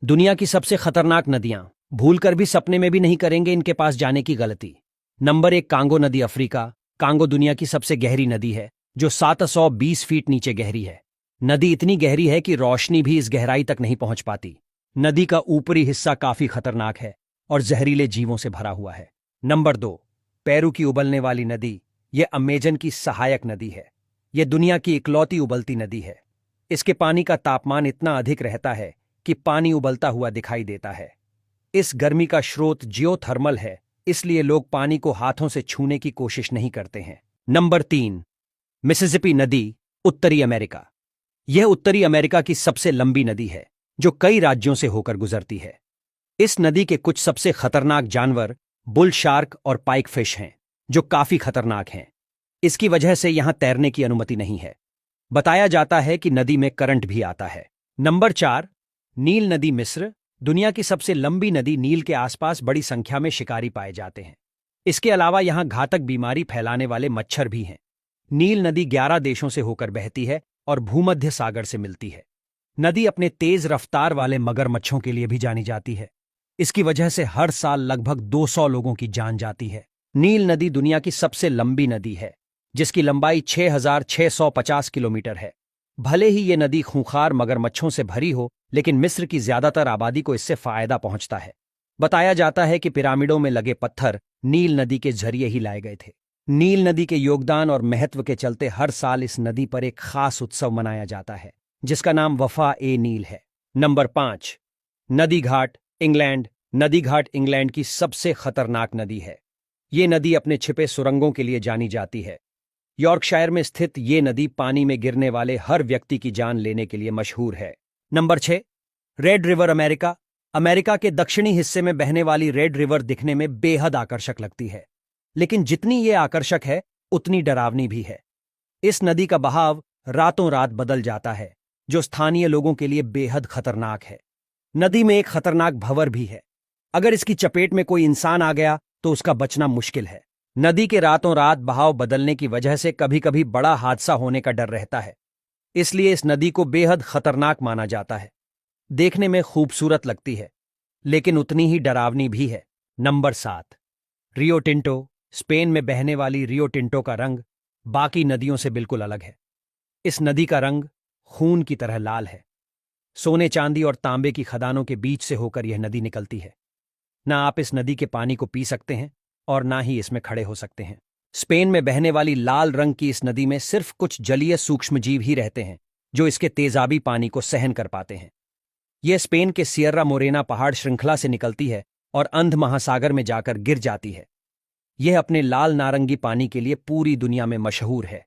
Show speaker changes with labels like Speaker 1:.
Speaker 1: दुनिया की सबसे खतरनाक नदियां भूलकर भी सपने में भी नहीं करेंगे इनके पास जाने की गलती। नंबर 1, कांगो नदी, अफ्रीका। कांगो दुनिया की सबसे गहरी नदी है, जो 720 फीट नीचे गहरी है। नदी इतनी गहरी है कि रोशनी भी इस गहराई तक नहीं पहुंच पाती। नदी का ऊपरी हिस्सा काफी खतरनाक है और जहरीले जीवों से भरा हुआ है। नंबर 2, पेरू की उबलने वाली नदी। यह अमेजन की सहायक नदी है। यह दुनिया की इकलौती उबलती नदी है। इसके पानी का तापमान इतना अधिक रहता है कि पानी उबलता हुआ दिखाई देता है। इस गर्मी का स्रोत जियोथर्मल है, इसलिए लोग पानी को हाथों से छूने की कोशिश नहीं करते हैं। नंबर 3, मिसिसिपी नदी, उत्तरी अमेरिका। यह उत्तरी अमेरिका की सबसे लंबी नदी है, जो कई राज्यों से होकर गुजरती है। इस नदी के कुछ सबसे खतरनाक जानवर बुल शार्क और पाइक फिश हैं, जो काफी खतरनाक हैं। इसकी वजह से यहां तैरने की अनुमति नहीं है। बताया जाता है कि नदी में करंट भी आता है। नंबर 4, नील नदी, मिस्र। दुनिया की सबसे लंबी नदी नील के आसपास बड़ी संख्या में शिकारी पाए जाते हैं। इसके अलावा यहां घातक बीमारी फैलाने वाले मच्छर भी हैं। नील नदी 11 देशों से होकर बहती है और भूमध्य सागर से मिलती है। नदी अपने तेज रफ्तार वाले मगरमच्छों के लिए भी जानी जाती है। इसकी वजह से हर साल लगभग 200 लोगों की जान जाती है। नील नदी दुनिया की सबसे लंबी नदी है, जिसकी लंबाई 6,650 किलोमीटर है। भले ही ये नदी खूंखार मगरमच्छों से भरी हो, लेकिन मिस्र की ज्यादातर आबादी को इससे फायदा पहुंचता है। बताया जाता है कि पिरामिडों में लगे पत्थर नील नदी के जरिए ही लाए गए थे। नील नदी के योगदान और महत्व के चलते हर साल इस नदी पर एक खास उत्सव मनाया जाता है, जिसका नाम वफा ए नील है। नंबर 5, नदी घाट, इंग्लैंड। नदी घाट इंग्लैंड की सबसे खतरनाक नदी है। ये नदी अपने छिपे सुरंगों के लिए जानी जाती है। यॉर्कशायर में स्थित ये नदी पानी में गिरने वाले हर व्यक्ति की जान लेने के लिए मशहूर है। Number 6, red river, America. America के दक्षिणी हिस्से में बहने वाली रेड रिवर दिखने में बेहद आकर्षक लगती है, लेकिन जितनी ये आकर्षक है उतनी डरावनी भी है। इस नदी का बहाव रातों रात बदल जाता है, जो स्थानीय लोगों के लिए बेहद खतरनाक है। नदी में एक खतरनाक भंवर भी है। अगर इसकी चपेट में कोई इंसान आ गया तो उसका बचना मुश्किल है। नदी के रातों रात बहाव बदलने की वजह से कभी कभी बड़ा हादसा होने का डर रहता है, इसलिए इस नदी को बेहद खतरनाक माना जाता है। देखने में खूबसूरत लगती है, लेकिन उतनी ही डरावनी भी है। Number 7, Rio Tinto. स्पेन में बहने वाली रियो टिंटो का रंग बाकी नदियों से बिल्कुल अलग है। इस नदी का रंग खून की तरह लाल है। सोने, चांदी और तांबे की खदानों के बीच से होकर यह नदी निकलती है। ना आप इस नदी के पानी को पी सकते हैं और ना ही इसमें खड़े हो सकते हैं। स्पेन में बहने वाली लाल रंग की इस नदी में सिर्फ कुछ जलीय सूक्ष्मजीव ही रहते हैं, जो इसके तेजाबी पानी को सहन कर पाते हैं। यह स्पेन के सियर्रा मोरेना पहाड़ श्रृंखला से निकलती है और अंध महासागर में जाकर गिर जाती है। यह अपने लाल नारंगी पानी के लिए पूरी दुनिया में मशहूर है।